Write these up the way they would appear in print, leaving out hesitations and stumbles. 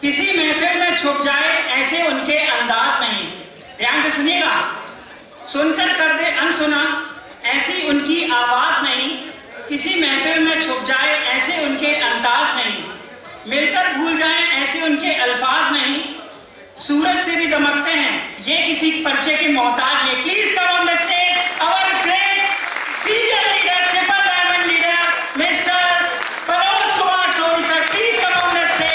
किसी महफिल में छुप जाए ऐसे उनके अंदाज नहीं। ध्यान से सुनिएगा, सुनकर कर दे अनसुना ऐसी उनकी आवाज नहीं। किसी महफिल में छुप जाए ऐसे उनके अंदाज नहीं। मिलकर भूल जाए ऐसे उनके अल्फाज नहीं। सूरज से भी दमकते हैं ये किसी पर्चे के मोहताज नहीं। Please come on the stage our great senior leader, triple diamond leader mister Manoj Kumar Soni sir. Please come on the stage.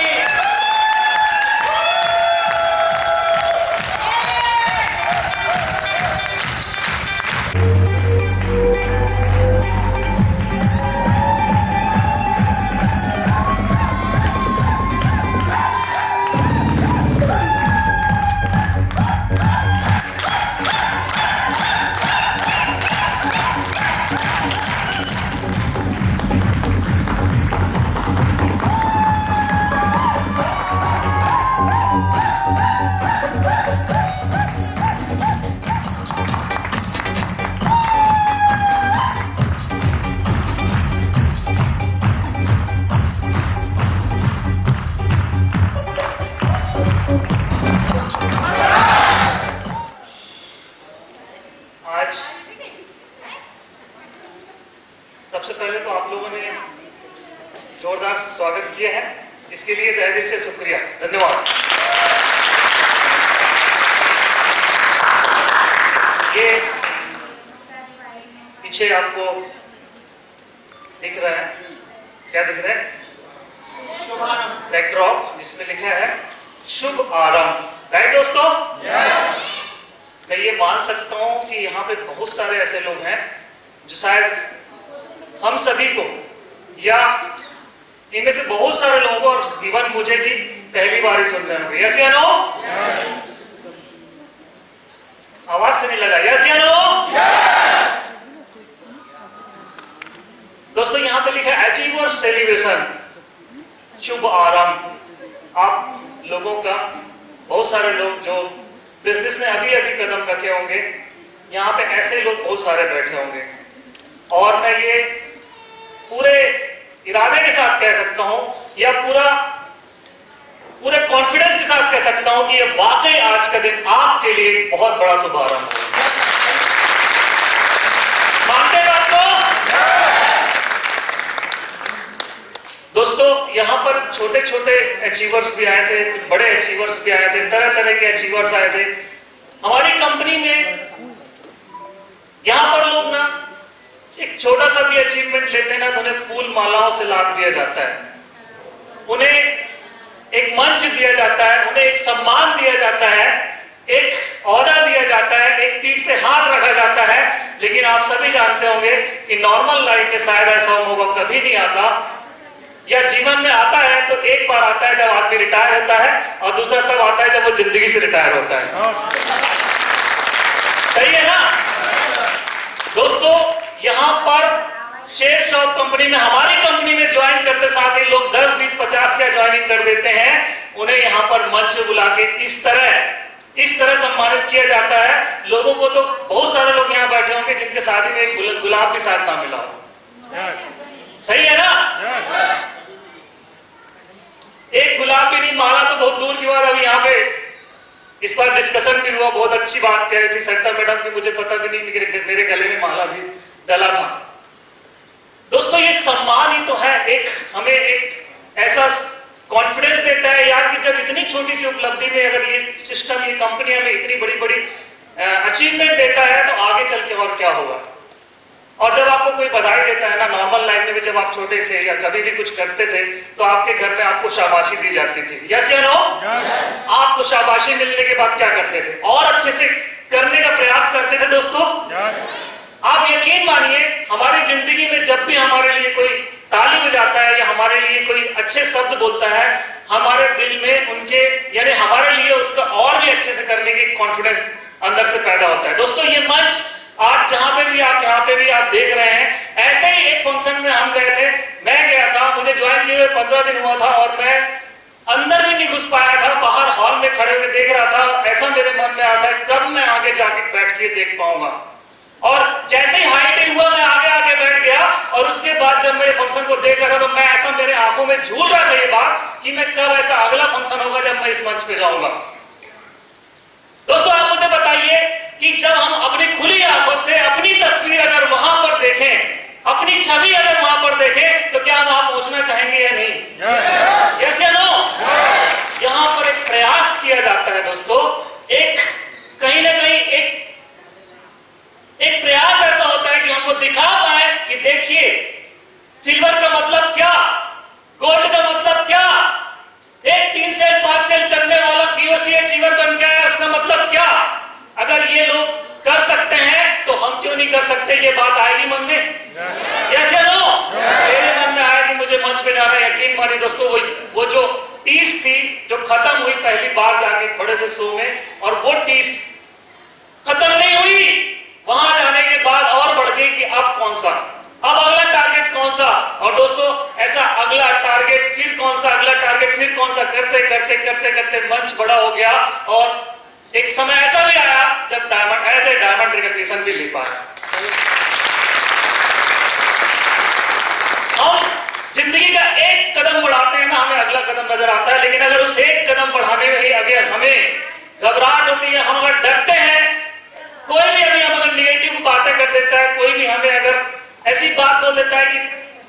सबसे पहले तो आप लोगों ने जोरदार स्वागत किया है, इसके लिए तहे दिल से शुक्रिया, धन्यवाद। ये पीछे आपको दिख रहा है, क्या दिख रहा है? बैकड्रॉप जिसमें लिखा है शुभ आरंभ। राइट दोस्तों? मैं ये मान सकता हूं कि यहाँ पे बहुत सारे ऐसे लोग हैं जो शायद हम सभी को या इनमें से बहुत सारे लोगों को और इवन मुझे भी पहली बार ही सुन रहे होंगे। यस या नो? आवाज से नहीं लगा। यस या नो? दोस्तों यहाँ पे लिखा है अचीवर सेलिब्रेशन, शुभ आरंभ। आप लोगों का बहुत सारे लोग जो बिजनेस में अभी अभी कदम रखे होंगे, यहाँ पे ऐसे लोग बहुत सारे बैठे होंगे और मैं ये पूरे इरादे के साथ कह सकता हूं या पूरे कॉन्फिडेंस के साथ कह सकता हूं कि ये वाकई आज का दिन आपके लिए बहुत बड़ा शुभारंभ है। मानते बात को? दोस्तों यहाँ पर छोटे छोटे अचीवर्स भी आए थे, कुछ बड़े अचीवर्स भी आए थे, तरह तरह के अचीवर्स आए थे हमारी कंपनी में। यहाँ पर लोग ना एक छोटा सा भी अचीवमेंट लेते हैं ना तो उन्हें फूल मालाओं से लाद दिया जाता है, उन्हें एक मंच दिया जाता है, उन्हें एक सम्मान दिया जाता है, एक औहदा दिया जाता है, एक पीठ पे हाथ रखा जाता है। लेकिन आप सभी जानते होंगे कि नॉर्मल लाइफ में शायद ऐसा मौका कभी नहीं आता, या जीवन में आता है तो एक बार आता है जब आदमी रिटायर होता है और दूसरा तब आता है जब वो जिंदगी से रिटायर होता है। सही है ना दोस्तों? यहाँ पर शेयर शॉप कंपनी में, हमारी कंपनी में ज्वाइन करते साथ ही लोग 10, 20, 50 क्या ज्वाइनिंग कर देते हैं। उन्हें यहाँ पर मंच बुला के इस तरह सम्मानित किया जाता है। लोगों को तो बहुत सारे लोग यहाँ बैठे होंगे जिनके शादी में एक गुलाब भी साथ ना मिला हो। सही है ना? एक गुलाब भी नहीं, माला तो बहुत दूर की बात। अभी यहाँ पे इस बार डिस्कशन भी हुआ, बहुत अच्छी बात कह रही थी सरिता मैडम की, मुझे पता भी नहीं मेरे गले में माला भी डला था। दोस्तों ये सम्मान ही तो है, एक हमें एक ऐसा कॉन्फिडेंस देता है यार कि जब इतनी छोटी सी उपलब्धि में अगर ये सिस्टम, ये कंपनी हमें इतनी बड़ी बड़ी अचीवमेंट देता है तो आगे चल के और क्या होगा। और जब आपको कोई बधाई देता है ना, नॉर्मल लाइफ में जब आप छोटे थे या कभी भी कुछ करते थे तो आपके घर में आपको शाबाशी दी जाती थी। यस या नो? आपको शाबाशी मिलने के बाद क्या करते थे? और अच्छे से करने का प्रयास करते थे दोस्तों। आप यकीन मानिए हमारी जिंदगी में जब भी हमारे लिए कोई ताली बजाता है या हमारे लिए कोई अच्छे शब्द बोलता है, हमारे दिल में उनके यानी हमारे लिए उसका और भी अच्छे से करने की कॉन्फिडेंस अंदर से पैदा होता है। दोस्तों ये मंच आज जहां पे भी आप, यहाँ पे भी आप देख रहे हैं, ऐसे ही एक फंक्शन में हम गए थे, मैं गया था, मुझे ज्वाइन किए हुए 15 दिन हुआ था और मैं अंदर भी नहीं घुस पाया था, बाहर हॉल में खड़े हुए देख रहा था। ऐसा मेरे मन में आता है कब मैं आगे जाके बैठ के देख पाऊंगा। और जैसे ही हाईटे हुआ मैं आगे आगे बैठ गया और उसके बाद जब मेरे फंक्शन को देख रहा था तो मैं ऐसा मेरे आंखों में झूल रहा था ये बात कि मैं कब ऐसा अगला फंक्शन होगा जब मैं इस मंच पे जाऊंगा। दोस्तों आप मुझे बताइए कि जब हम अपनी खुली आंखों से अपनी तस्वीर अगर वहां पर देखें, अपनी छवि अगर वहां पर देखें, तो क्या वहां पहुंचना चाहेंगे या नहीं? यस या नो? यहां पर एक प्रयास किया जाता है दोस्तों, एक कहीं ना कहीं एक प्रयास ऐसा होता है कि हमको दिखा पाए कि देखिए सिल्वर का मतलब क्या, गोल्ड का मतलब क्या, एक 3 सेल 5 सेल चलने वाला पीओसी अचीवर बन गया है, उसका मतलब क्या? अगर ये लोग कर सकते हैं तो हम क्यों नहीं कर सकते? ये बात आएगी मन में? यस या नो? मेरे मन में आया कि मुझे मंच पे जाना है। यकीन मानिए दोस्तों, वो जो टीस थी जो खत्म हुई पहली बार जाके बड़े से शो में, और वो टीस खत्म नहीं हुई, वहां जाने के बाद और बढ़ गई कि अब कौन सा, अब अगला टारगेट कौन सा, और दोस्तों ऐसा अगला टारगेट फिर कौन सा, अगला टारगेट फिर कौन सा, करते करते करते करते मंच बड़ा हो गया और एक समय ऐसा भी आया जब डायमंड रिकॉग्निशन भी ले पाया। हम जिंदगी का एक कदम बढ़ाते हैं ना, हमें अगला कदम नजर आता है, लेकिन अगर उस एक कदम बढ़ाने में ही अगर हमें घबराहट होती है, हम अगर डरते हैं, कोई भी हमें अगर निगेटिव बातें कर देता है, कोई भी हमें अगर ऐसी बात बोल देता है कि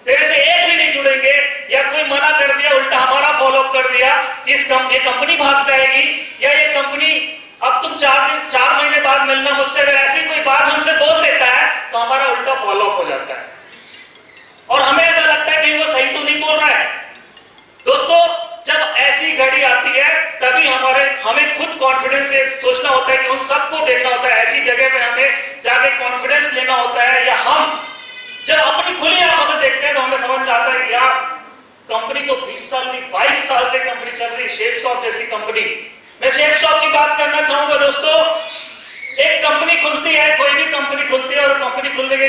तेरे से एक भी नहीं जुड़ेंगे, या कोई मना कर दिया, उल्टा हमारा फॉलो अप कर दिया कि ये कंपनी भाग जाएगी, या ये कंपनी अब तुम 4 महीने बाद मिलना मुझसे, अगर ऐसी कोई बात हमसे बोल देता है तो हमारा उल्टा फॉलो अप हो जाता है और हमें ऐसा लगता है कि वो सही तो नहीं बोल रहा है। दोस्तों जब ऐसी घड़ी आती है तभी हमें खुद कॉन्फिडेंस से सोचना होता है कि उन सबको देखना होता है, ऐसी जगह पे हमें जाके कॉन्फिडेंस लेना होता है, या हम जब अपनी खुली आंखों से देखते हैं तो हमें समझ में आता है कि यार कंपनी तो 20 साल नहीं 22 साल से कंपनी चल रही, शेप शॉप जैसी कंपनी। मैं शेप शॉप की बात करना चाहूंगा दोस्तों। एक कंपनी खुलती है, कोई भी कंपनी खुलती है, और कंपनी खुलने के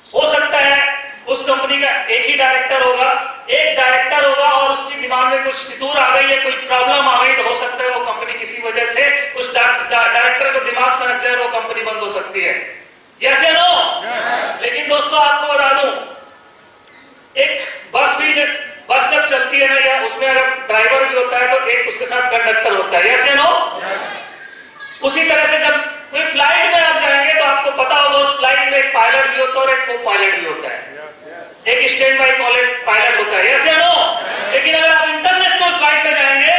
हो सकता है उस कंपनी का एक ही डायरेक्टर होगा, एक डायरेक्टर होगा और उसके दिमाग में कुछ फितूर आ गई है, कोई प्रॉब्लम आ गई, तो हो सकता है वो कंपनी किसी वजह से उस डायरेक्टर को दिमाग सनक जाए, वो कंपनी बंद हो सकती है। यस या नो? लेकिन दोस्तों आपको बता दूं, एक बस जब चलती है ना, या उसमें अगर ड्राइवर भी होता है तो एक उसके साथ कंडक्टर होता है। यस या नो? उसी तरह से जब कोई फ्लाइट में आप जाएंगे तो आपको पता होगा उस फ्लाइट में एक पायलट भी होता है और एक को पायलट भी होता है, एक स्टैंड बाय पायलट होता है। यस या नो? लेकिन अगर आप इंटरनेशनल फ्लाइट में जाएंगे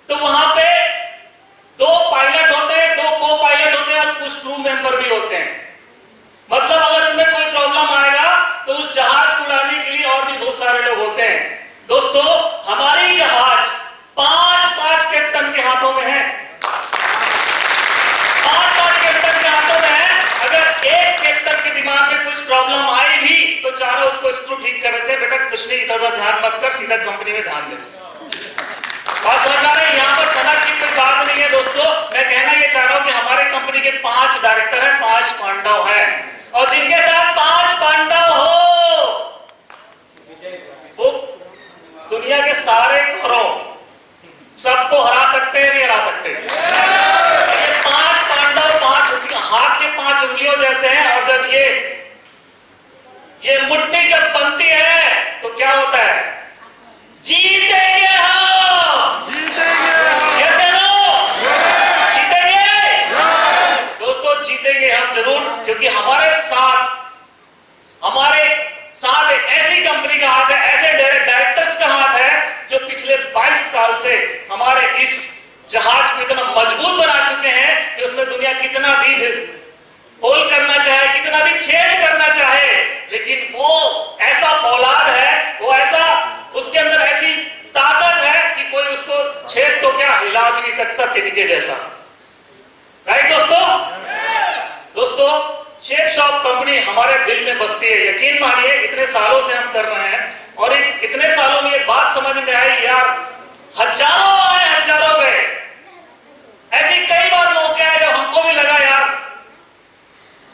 तो वहां पे 2 पायलट होते हैं, 2 को पायलट होते हैं और कुछ क्रू मेंबर भी होते हैं। मतलब अगर उनमें कोई प्रॉब्लम आएगा तो उस जहाज को उड़ाने के लिए और भी बहुत सारे लोग होते हैं। दोस्तों हमारी जहाज 5-5 कैप्टन के हाथों में है, 5-5 कैप्टन के हाथों में है। अगर एक कैप्टन के दिमाग में कुछ प्रॉब्लम आई भी तो चारों उसको स्क्रू ठीक कर देते हैं, बेटा कुछ नहीं, इधर उधर ध्यान मत कर, सीधा कंपनी में ध्यान दे। बात समझ आ रही है? यहाँ पर सनक की कोई बात नहीं है दोस्तों। मैं कहना ये चाह रहा हूं कि हमारे कंपनी के 5 डायरेक्टर हैं, 5 पांडव हैं, और जिनके साथ 5 पांडव हो वो दुनिया के सारे कौरव सबको हरा सकते हैं, नहीं हरा सकते? ये 5 पांडव 5 हाथ के 5 उंगलियों जैसे हैं, और जब ये मुट्ठी जब बनती है तो क्या होता है? जीतेंगे हम, यस या नो? जीतेंगे दोस्तों, जीतेंगे हम जरूर, क्योंकि हमारे साथ एक ऐसी कंपनी का हाथ है, ऐसे डायरेक्टर्स का हाथ है जो पिछले 22 साल से हमारे इस जहाज को इतना मजबूत बना चुके हैं कि उसमें दुनिया कितना भी होल करना चाहे, कितना भी छेद करना चाहे, लेकिन वो ऐसा औलाद है, वो ऐसा उसके अंदर ऐसी ताकत है कि कोई उसको छेद तो क्या हिला भी नहीं सकता, तिनके जैसा। राइट दोस्तों शेप शॉप कंपनी हमारे दिल में बसती है। यकीन मानिए इतने सालों से हम कर रहे हैं और इतने सालों में ये बात समझ में आई यार, हजारों आए हजारों गए। ऐसी कई बार मौके आए जब हमको भी लगा यार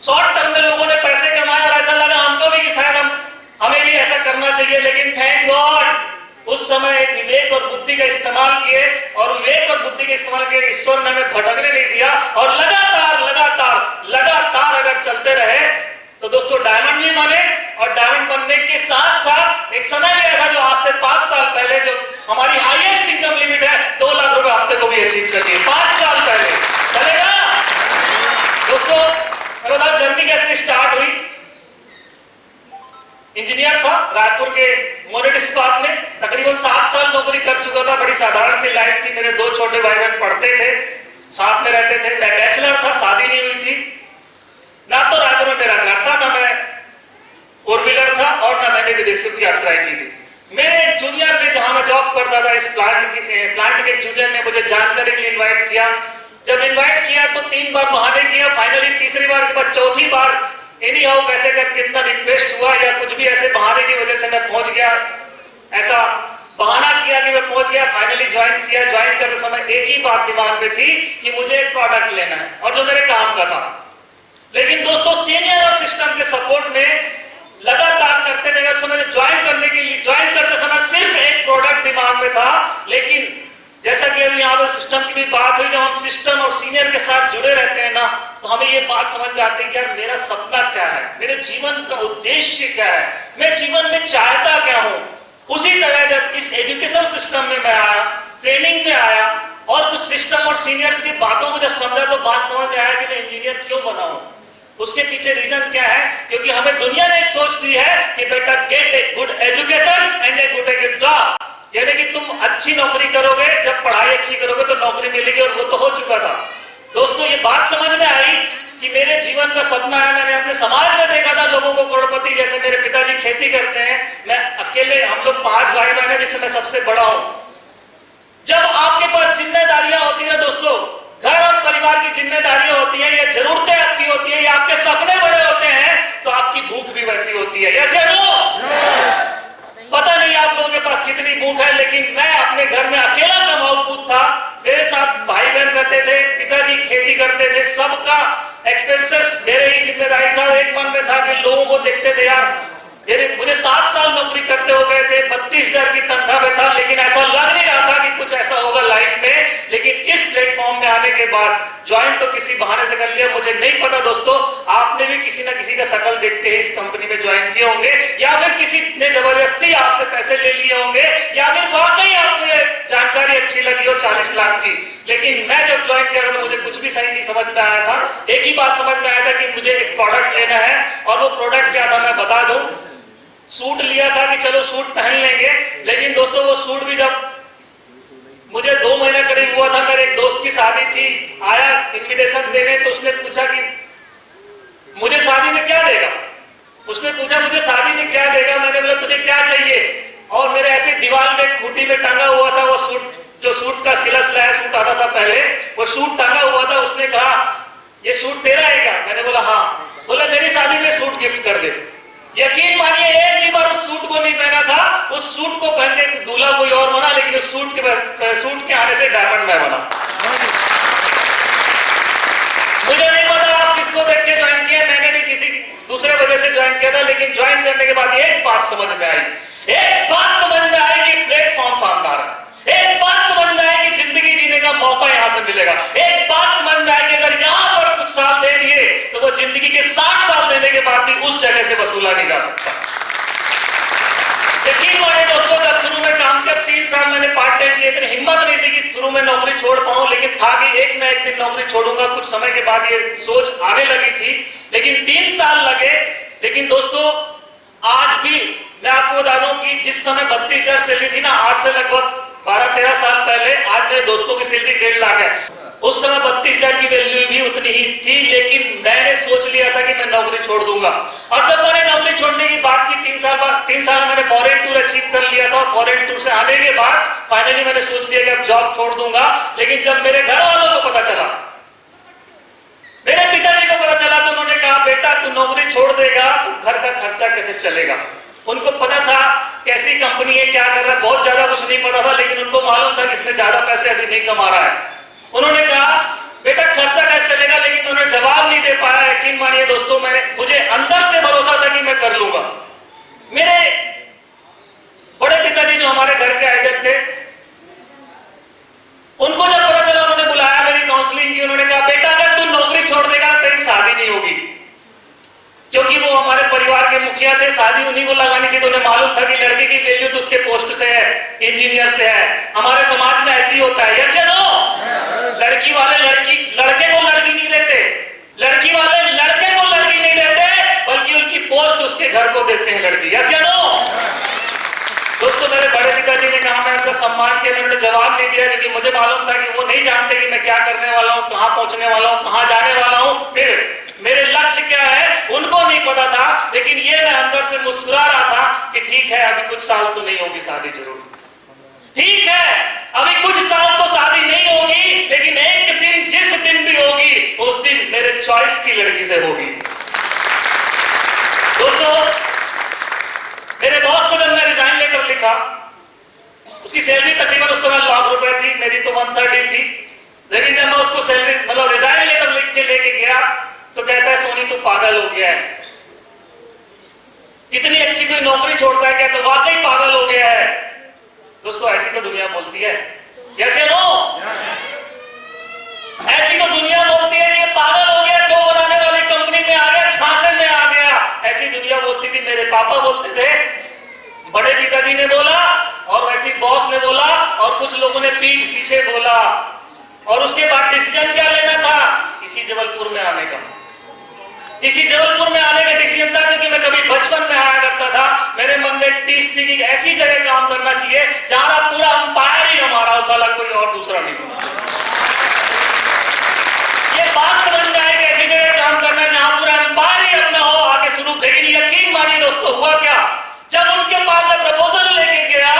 शॉर्ट टर्म में लोगों ने पैसे कमाए और ऐसा लगा हमको भी कि शायद हमें भी ऐसा करना चाहिए, लेकिन थैंक गॉड उस समय एक विवेक और बुद्धि का इस्तेमाल किए, और विवेक और बुद्धि का इस्तेमाल किए ईश्वर ने हमें भटकने नहीं दिया, और लगातार अगर अगर चलते रहे तो दोस्तों डायमंड भी बने, और डायमंड बनने के साथ साथ एक समय भी ऐसा जो आज से 5 साल पहले जो हमारी हाईएस्ट इनकम लिमिट है 2 लाख रुपए हफ्ते को भी अचीव करनी है, 5 साल पहले चलेगा। दोस्तों मैं बताऊं जर्नी कैसे स्टार्ट हुई। इंजीनियर था रायपुर के मोनेट इस्पात में, तकरीबन 7 साल नौकरी कर चुका था। बड़ी साधारण सी लाइफ थी। मेरे 2 छोटे भाई बहन पढ़ते थे, साथ में रहते थे। मैं बैचलर था, शादी नहीं हुई थी। ना तो रायपुर में मेरा घर था, ना मैं 4 व्हीलर था, और ना मैंने विदेशों की यात्राएं की थी। मेरे एक जूनियर ने, जहां मैं जॉब करता था, इस प्लांट के एक जूनियर ने मुझे जानकारी के लिए इन्वाइट किया। जब इन्वाइट किया तो 3 बार बहाने किया, फाइनली तीसरी बार के बाद चौथी बार एनी हाउ कैसे कर कितना रिक्वेस्ट हुआ या कुछ भी ऐसे बहाने की वजह से मैं पहुंच गया। ऐसा बहाना किया कि मैं पहुंच गया, फाइनली ज्वाइन किया। ज्वाइन करते समय एक ही बात दिमाग में थी कि मुझे एक प्रोडक्ट लेना है, और जो मेरे काम का था। लेकिन दोस्तों सीनियर और सिस्टम के सपोर्ट में लगातार करते गए। उस समय ज्वाइन करते समय सिर्फ एक प्रोडक्ट दिमाग में था। लेकिन जैसा कि अभी यहाँ पर सिस्टम की भी बात हुई, जब हम सिस्टम और सीनियर के साथ जुड़े रहते हैं ना, तो हमें ये बात समझ में आती है कि यार मेरा सपना क्या है, मेरे जीवन का उद्देश्य क्या है, मैं जीवन में चाहता क्या हूं। उसी तरह जब इस एजुकेशन सिस्टम में मैं आया, ट्रेनिंग में आया, और कुछ सिस्टम और सीनियर्स की बातों को जब समझा, तो बात समझ में आया कि मैं इंजीनियर क्यों बना हूं। उसके पीछे रीजन क्या है? क्योंकि हमें दुनिया ने एक सोच दी है कि बेटा gate a good education and a good job, यानी कि तुम अच्छी नौकरी करोगे, जब पढ़ाई अच्छी करोगे तो नौकरी मिलेगी, और वो तो हो चुका था। दोस्तों ये बात समझ में आई कि मेरे जीवन का सपना है। मैंने अपने समाज में देखा था लोगों को करोड़पति, जैसे मेरे पिताजी खेती करते हैं, मैं अकेले, हम लोग 5 भाई बहन हैं जिसमें मैं सबसे बड़ा हूं। जब आपके पास जिम्मेदारियां होती है दोस्तों, घर और परिवार की जिम्मेदारियां होती हैं, या जरूरतें आपकी होती हैं, या आपके सपने बड़े होते हैं, तो आपकी भूख भी वैसी होती है। ऐसे पता नहीं आप लोगों के पास कितनी भूख है, लेकिन मैं अपने घर में अकेला कमाऊ पूत था। मेरे साथ भाई बहन रहते थे, पिताजी खेती करते थे, सबका एक्सपेंसेस मेरे ही जिम्मेदारी था। एक मन में था कि लोगों को देखते थे यार, मुझे 7 साल नौकरी करते हो गए थे, 32,000 की तनख्वाह में था, लेकिन ऐसा लग नहीं रहा था कि कुछ ऐसा होगा लाइफ में। लेकिन इस प्लेटफॉर्म में आने के बाद ज्वाइन तो किसी बहाने से कर लिया, मुझे नहीं पता दोस्तों, आपने भी किसी ना किसी का शकल देख के इस कंपनी में ज्वाइन किए होंगे, या फिर किसी ने जबरदस्ती आपसे पैसे ले लिए होंगे, या फिर वाकई आपको ये जानकारी अच्छी लगी हो 40 लाख की। लेकिन मैं जब ज्वाइन किया था तो मुझे कुछ भी सही नहीं समझ में आया था। एक ही बात समझ में आया था कि मुझे एक प्रोडक्ट लेना है, और वो प्रोडक्ट क्या था मैं बता दूं। सूट लिया था कि चलो सूट पहन लेंगे, लेकिन दोस्तों वो सूट भी जब मुझे 2 महीना करीब हुआ था, मेरे एक दोस्त की शादी थी, आया इनविटेशन देने, तो उसने पूछा कि मुझे शादी में क्या देगा। उसने पूछा मुझे शादी में क्या देगा। मैंने बोला तुझे क्या चाहिए, और मेरे ऐसे दीवार में खूंटी में टांगा हुआ था वो सूट, जो सूट का सिला सिलाया सूट आता था पहले, वो सूट टांगा हुआ था। उसने कहा ये सूट तेरा है क्या? मैंने बोला हाँ। बोला मेरी शादी में सूट गिफ्ट कर दे। यकीन मानिए एक ही बार उस सूट को नहीं पहना था, उस सूट को पहन के दूल्हा कोई और बना, लेकिन उस सूट के आने से डायमंड मैं बना। मुझे नहीं पता आप किसको देख के ज्वाइन किया, मैंने भी किसी दूसरे वजह से ज्वाइन किया था। लेकिन ज्वाइन करने के बाद एक बात समझ में आई, एक बात समझ में आई कि प्लेटफॉर्म शानदार है। एक बात समझ में आई कि जिंदगी जीने का मौका यहां से मिलेगा। एक बात समझ में आई कि अगर यहां पर कुछ साल दे दिए तो वो जिंदगी के 60 साल देने के बाद भी उस जगह से वसूला नहीं जा सकता। यकीन मानिए दोस्तों, जब शुरू में काम किया 3 साल मैंने पार्ट टाइम किया, इतनी हिम्मत नहीं थी कि शुरू में नौकरी छोड़ पाऊं, लेकिन था कि एक ना एक दिन नौकरी छोड़ूंगा। कुछ समय के बाद ये सोच आने लगी थी, लेकिन 3 साल लगे। लेकिन दोस्तों आज भी मैं आपको बता दूं कि जिस समय 32,000 सैलरी थी ना, आज से लगभग 12-13 साल पहले, आज मेरे दोस्तों की सैलरी 1.5 लाख है। उस समय 32,000 की वैल्यू भी उतनी ही थी, लेकिन मैंने सोच लिया था कि मैं नौकरी छोड़ दूंगा। और जब मैंने नौकरी छोड़ने की बात की 3 साल मैंने फॉरेन टूर अचीव कर लिया था। फॉरेन टूर से आने के बाद फाइनली मैंने सोच लिया कि अब जॉब छोड़ दूंगा। लेकिन जब मेरे घर वालों को पता चला, मेरे पिताजी को पता चला, तो उन्होंने कहा बेटा तू नौकरी छोड़ देगा तो घर का खर्चा कैसे चलेगा। उनको पता था कैसी कंपनी है, क्या कर रहा है, बहुत ज्यादा कुछ नहीं पता था, लेकिन उनको मालूम था कि इसमें ज्यादा पैसे अभी नहीं कमा रहा है। उन्होंने कहा बेटा खर्चा कैसे चलेगा, लेकिन उन्होंने जवाब नहीं दे पाया। यकीन मानिए दोस्तों, मुझे अंदर से भरोसा था कि मैं कर लूंगा। मेरे बड़े पिताजी जो हमारे घर के आइडल थे, उनको जब पता चला, उन्होंने बुलाया, मेरी काउंसलिंग की। उन्होंने कहा बेटा अगर तू नौकरी छोड़ देगा तेरी शादी नहीं होगी। इंजीनियर से है। हमारे समाज में ऐसे ही होता है, यस या नो? लड़की वाले लड़के को लड़की नहीं देते, लड़की वाले लड़के को लड़की नहीं देते, बल्कि उनकी पोस्ट उसके घर को देते हैं लड़की, यस या नो? दोस्तों, मेरे बड़े पिताजी ने कहा, मैं उनका सम्मान किया, मैंने जवाब नहीं दिया क्योंकि मुझे मालूम था कि वो नहीं जानते कि मैं क्या करने वाला हूँ, कहाँ पहुंचने वाला हूँ, कहाँ जाने वाला हूँ, फिर मेरे लक्ष्य क्या है उनको नहीं पता था। लेकिन ये मैं अंदर से मुस्कुरा रहा था कि ठीक है, अभी कुछ साल तो नहीं होगी शादी, जरूर ठीक है, अभी कुछ साल तो शादी नहीं होगी, लेकिन एक दिन, जिस दिन भी होगी, उस दिन मेरे चॉइस की लड़की से होगी। दोस्तों, मेरे बॉस को जब मैं रिजाइन लेटर लिखा, उसकी सैलरी तकरीबन उस समय ₹1,00,000 थी, मेरी तो 130 थी। लेकिन जब मैं उसको सैलरी मतलब रिजाइन लेटर लिख के लेके गया तो कहता है, सोनी तू पागल हो गया है, इतनी अच्छी कोई नौकरी छोड़ता है क्या? तो वाकई पागल हो गया है। दोस्तों, ऐसी तो दुनिया बोलती है, यस या नो? ऐसी तो दुनिया बोलती है कि पागल हो गया, दो बनाने वाली कंपनी में आ गया, झांसे में आ गया। ऐसी दुनिया बोलती थी, मेरे पापा बोलते थे, बड़े पिताजी ने बोला, और वैसी बॉस ने बोला, और कुछ लोगों ने पीठ पीछे बोला। और उसके बाद डिसीजन क्या लेना था? इसी जबलपुर में आने का, इसी जबलपुर में आने का डिसीजन था, क्योंकि मैं कभी बचपन में आया करता था। मेरे मन में एक टीस थी कि ऐसी जगह काम करना चाहिए जहां पूरा अंपायर ही हमारा हो, साला कोई और दूसरा नहीं हो। ये बात समझ में आए कि ऐसी जगह काम करना है जहां पूरा अंपायर ही अपना हो, आगे शुरू। लेकिन यकीन मानिए दोस्तों, हुआ क्या, जब उनके पास मैं प्रपोजल लेके गया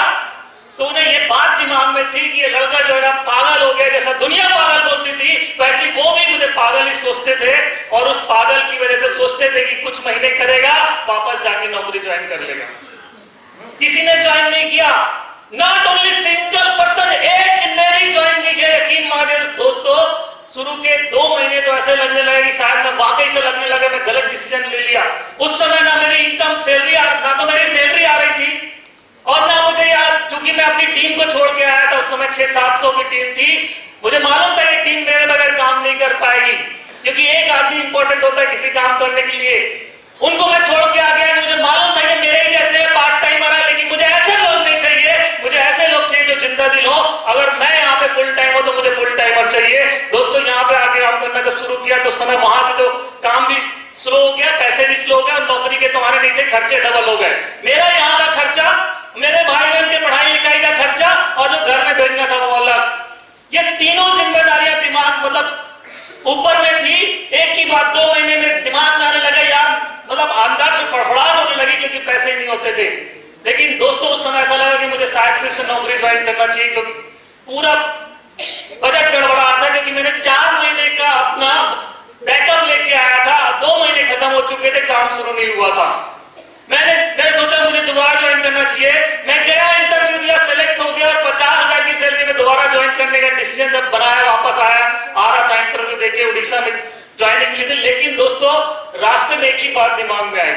तो उन्हें ये बात दिमाग में थी कि ये लड़का जो है ना पागल हो गया, जैसा दुनिया पागल बोलती थी वैसे वो भी मुझे पागल ही सोचते थे। और उस पागल की वजह से सोचते थे कि कुछ महीने करेगा, वापस जाके नौकरी ज्वाइन कर लेगा। किसी ने ज्वाइन नहीं किया, नॉट ओनली सिंगल पर्सन, एक ने भी ज्वाइन नहीं किया। यकीन मानिए दोस्तों, शुरू के 2 महीने तो ऐसे लगने लगे कि शायद मैं वाकई से लगने लगे मैं गलत डिसीजन ले लिया। उस समय ना मेरी इनकम सैलरी ना तो मेरी सैलरी आ रही थी, और ना मुझे याद, चूंकि मैं अपनी टीम को छोड़ के आया था, उस समय 600-700 की टीम थी। मुझे मालूम था ये टीम मेरे बगैर काम नहीं कर पाएगी, क्योंकि एक आदमी इंपॉर्टेंट होता है किसी काम करने के लिए। उनको मैं छोड़ के आ गया, मुझे मालूम था ये मेरे ही जैसे पार्ट टाइमर है, लेकिन मुझे ऐसे लोग नहीं चाहिए, मुझे ऐसे लोग चाहिए जो जिंदा दिल हो। अगर मैं यहाँ पे फुल टाइम हो तो मुझे फुल टाइमर चाहिए। दोस्तों, यहाँ पे आके काम करना जब शुरू किया तो समय वहां से तो काम भी स्लो हो गया, पैसे भी स्लो हो गए, और नौकरी के तो आने नहीं थे, खर्चे डबल हो गए। मेरा यहाँ का खर्चा, मेरे भाई बहन के पढ़ाई लिखाई का खर्चा, और जो घर में भेजना था वो अलग। ये तीनों जिम्मेदारियां दिमाग मतलब ऊपर में थी। एक ही बात 2 महीने में दिमाग में आने लगा, यार मतलब अंदर से फड़फड़ाहट होने लगी, क्योंकि पैसे नहीं होते थे। लेकिन दोस्तों, उस समय ऐसा लगा कि मुझे शायद फिर से नौकरी ज्वाइन करना चाहिए, क्योंकि पूरा बजट गड़बड़ा था, क्योंकि मैंने 4 महीने का अपना बैकअप लेके आया था, 2 महीने खत्म हो चुके थे, काम शुरू नहीं हुआ था। मैंने सोचा मुझे दोबारा ज्वाइन करना चाहिए। मैं गया, इंटरव्यू दिया, सेलेक्ट हो गया, और 50,000 की सैलरी में दोबारा ज्वाइन करने का डिसीजन जब बनाया, वापस आ रहा था इंटरव्यू देके, उड़ीसा में ज्वाइनिंग मिली थी। लेकिन दोस्तों, रास्ते में एक ही बात दिमाग में आई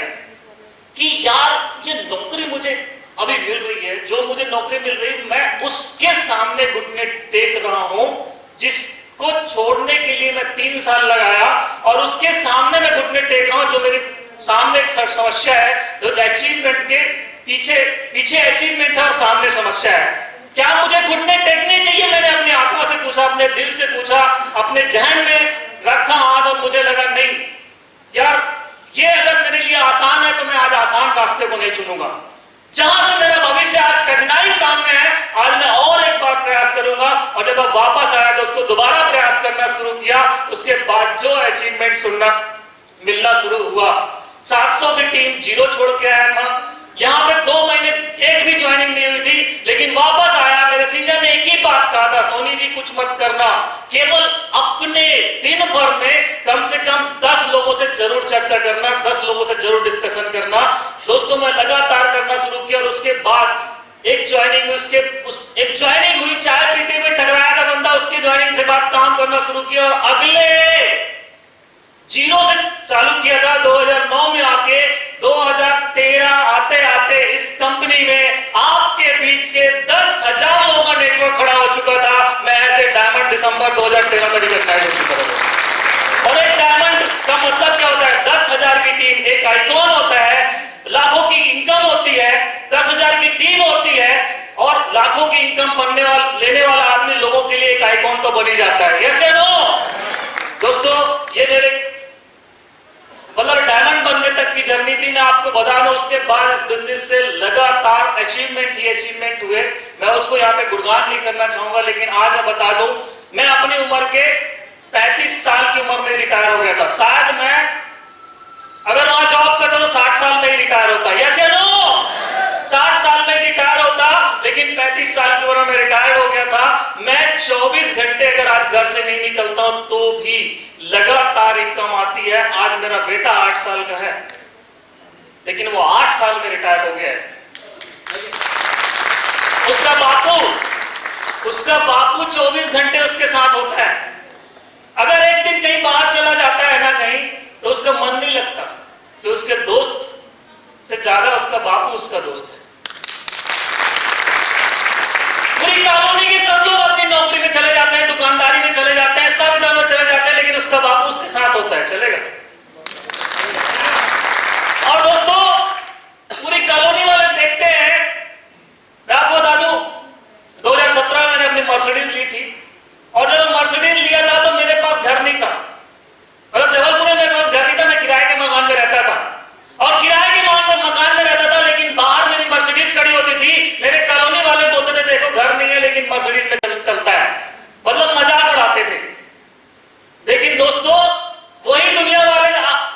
कि यार ये नौकरी मुझे अभी मिल रही है, जो मुझे नौकरी मिल रही है, मैं उसके सामने घुटने टेक रहा हूं जिसको छोड़ने के लिए मैं 3 साल लगाया, और उसके सामने मैं घुटने टेक रहा हूं जो मेरे सामने एक समस्या है, जो अचीवमेंट के पीछे अचीवमेंट है और सामने समस्या है। क्या मुझे घुटने टेकने चाहिए? मैंने अपनी आत्मा से पूछा, अपने दिल से पूछा, अपने जहन में रखा हाथ, और मुझे लगा नहीं यार, ये अगर मेरे लिए आसान है तो मैं आज आसान रास्ते को नहीं चुनूंगा। जहां से मेरा भविष्य आज कठिनाई सामने है, आज मैं और एक बार प्रयास करूंगा। और जब मैं वापस आया दोस्तों, दोबारा प्रयास करना शुरू किया, उसके बाद जो अचीवमेंट मिलना शुरू हुआ, 700 की टीम 0 छोड़ के आया था। यहाँ पे 2 महीने एक भी ज्वाइनिंग नहीं हुई थी, लेकिन वापस आया। मेरे सीनियर ने एक ही बात कहा था, सोनी जी कुछ मत करना, केवल अपने दिन भर में कम से कम 10 लोगों से जरूर चर्चा करना, 10 लोगों से जरूर डिस्कशन करना। दोस्तों, मैं लगातार करना शुरू किया, और उसके बाद एक ज्वाइनिंग हुई, चाय पीते हुए टकराया था बंदा, उसकी ज्वाइनिंग से बाद काम करना शुरू किया, और अगले 0 से चालू किया था। 2009 में आके 2013 आते आते इस कंपनी में आपके बीच के 10,000 लोगों का नेटवर्क खड़ा हो चुका था। मैं एज ए डायमंड दिसंबर 2013 में रिकॉग्नाइज हो चुका था। और एक डायमंड का मतलब क्या होता है? 10,000 की टीम एक आइकॉन होता है, लाखों की इनकम होती है, 10,000 की टीम होती है, और लाखों के लिए एक आइकॉन तो बन ही जाता है। यस या नो? दोस्तों, ये मेरे मतलब डायमंड बनने तक की जर्नी थी। मैं आपको बता दूं, उसके बाद इस बिजनेस से लगातार अचीवमेंट हुए। मैं उसको यहाँ पे गुणगान नहीं करना चाहूंगा, लेकिन आज मैं बता दूं, मैं अपनी उम्र के 35 साल की उम्र में रिटायर हो गया था। शायद मैं अगर वहां जॉब करता तो 60 साल में ही रिटायर होता। यस या नो? 60 साल में ही रिटायर होता, लेकिन 35 साल की उम्र में रिटायर हो गया था। मैं 24 घंटे अगर आज घर से नहीं निकलता हूं तो भी लगातार इनकम आती है। आज मेरा बेटा 8 साल का है, लेकिन वो 8 साल में रिटायर हो गया है। उसका बापू 24 घंटे उसके साथ होता है। अगर एक दिन कहीं बाहर चला जाता है ना कहीं, तो उसका मन नहीं लगता, तो उसके दोस्त से ज्यादा उसका बापू उसका दोस्त है। पूरी कॉलोनी के सब लोग अपनी नौकरी में चले जाते हैं, दुकानदारी में चले जाते हैं, सब इधर उधर चले जाते हैं, लेकिन उसका बापू उसके साथ होता है। चलेगा? और दोस्तों, पूरी कॉलोनी वाले देखते हैं। मैं आपको बता दूं, 2017 में मैंने अपनी मर्सिडीज ली थी, और जब मर्सिडीज लिया था तो मेरे पास घर नहीं था। मतलब जबलपुर में मेरे पास घर नहीं था, मैं किराए के मकान में रहता था, और किराए के मकान में रहता था, लेकिन बाहर मेरी मर्सिडीज खड़ी होती थी। मेरे कॉलोनी वाले बोलते थे, देखो घर नहीं है लेकिन मर्सिडीज में चलता है, मतलब मजाक उड़ाते थे। लेकिन दोस्तों, वही दुनिया वाले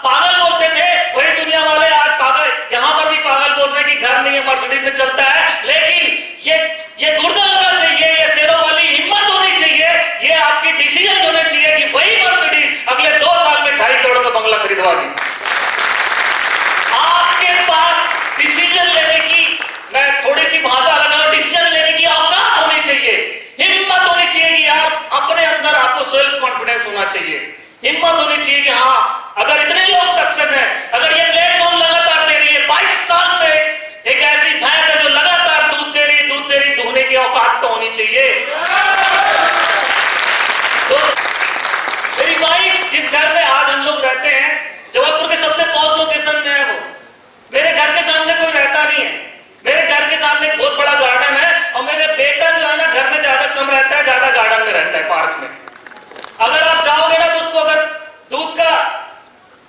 पागल बोलते थे, वही दुनिया वाले आज पागल, यहां पर भी पागल बोल रहे हैं कि घर नहीं है मर्सिडीज में चलता है। लेकिन ये गुर्दा होना चाहिए, ये शेरों वाली हिम्मत होनी चाहिए, ये आपकी डिसीजन होने चाहिए कि वही मर्सिडीज अगले 2 साल में 2.5 करोड़ का बंगला खरीदवा दी। आपके पास डिसीजन लेने की, मैं थोड़ी सी भाषा लगा, डिसीजन लेने की औकात होनी चाहिए, हिम्मत होनी चाहिए कि यार अपने अंदर आपको सेल्फ कॉन्फिडेंस होना चाहिए, हिम्मत होनी चाहिए कि हाँ, अगर इतने लोग सक्सेस हैं, अगर ये प्लेटफॉर्म लगातार दे रही है, 22 साल से एक ऐसी भैंस है जो लगातार दूध दे रही, दूधने की औकात तो होनी चाहिए। तो मेरी वाइफ जिस घर में आज हम लोग रहते हैं, जबलपुर के सबसे पॉज लोकेशन में है वो। मेरे घर के सामने कोई रहता नहीं है, मेरे घर के सामने एक बहुत बड़ा गार्डन है, और मेरे बेटा जो है ना घर में ज्यादा कम रहता है, ज्यादा गार्डन में रहता है, पार्क में। अगर आप जाओगे ना तो उसको अगर दूध का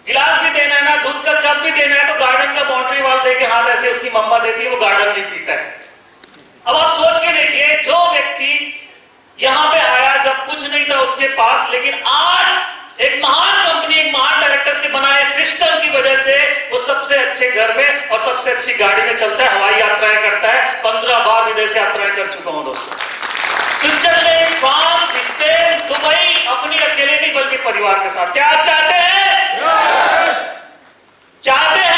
गिलास भी देना है ना, दूध का कप भी देना है, तो गार्डन का बाउंड्री वॉल देके हाथ ऐसे उसकी मम्मा देती है, वो गार्डन में पीता है। अब आप सोच के देखिए, जो व्यक्ति यहां पे आया जब कुछ नहीं था उसके पास, लेकिन आज एक महान कंपनी, एक महान डायरेक्टर्स के बनाए सिस्टम की वजह से वो सबसे अच्छे घर में और सबसे अच्छी गाड़ी में चलता है, हवाई यात्राएं करता है। 15 बार विदेश यात्राएं कर चुका हूं दोस्तों, स्विट्जरलैंड, फ्रांस, स्पेन, दुबई, अपनी अकेले नहीं बल्कि परिवार के साथ। क्या आप चाहते हैं? चाहते हैं?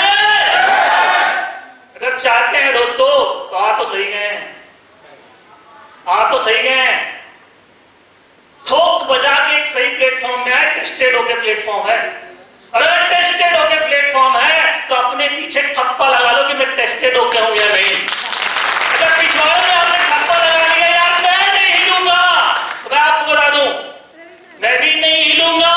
अगर चाहते हैं दोस्तों तो आ तो सही गए, ठोक बजा के एक सही प्लेटफॉर्म में आए, टेस्टेड होके प्लेटफॉर्म है। और अगर टेस्टेड होके प्लेटफॉर्म है तो अपने पीछे ठप्पा लगा लो कि मैं टेस्टेड होके हूं या नहीं। अगर पिछवाड़े में आपने ठप्पा लगा लिया, यार मैं नहीं हिलूंगा, तो मैं आपको बता दूं, मैं भी नहीं हिलूंगा,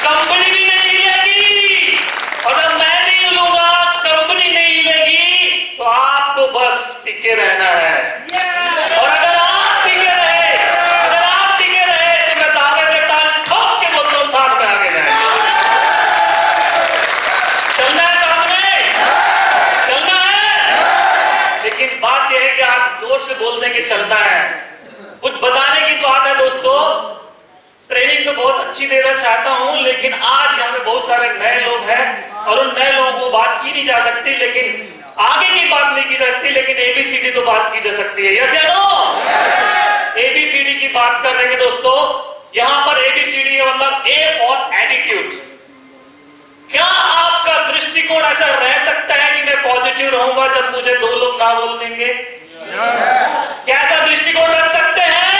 कंपनी भी नहीं हिलेगी, और जब मैं नहीं हिलूंगा, कंपनी नहीं हिलेगी, तो आपको बस टिके रहना है। और अगर आप टिके रहे तो मैं दावे से टाल ठोक के बोलता हूं, साथ में आगे जाएंगे। चलना है, साथ में चलना है। लेकिन बात यह है कि आप जोर से बोल दें कि चलना है, कुछ बताने की बात है दोस्तों। ट्रेनिंग तो बहुत अच्छी देना चाहता हूं, लेकिन आज यहाँ पे बहुत सारे नए लोग हैं, और उन नए लोगों को बात की नहीं जा सकती, लेकिन आगे की बात नहीं की जा सकती, लेकिन ABCD तो बात की जा सकती है। यस या नो? ABCD की बात कर देंगे दोस्तों। यहां पर ABCD है, मतलब A फॉर एटीट्यूड। क्या आपका दृष्टिकोण ऐसा रह सकता है कि मैं पॉजिटिव रहूंगा जब मुझे 2 लोग ना बोल देंगे? कैसा दृष्टिकोण रख सकते हैं?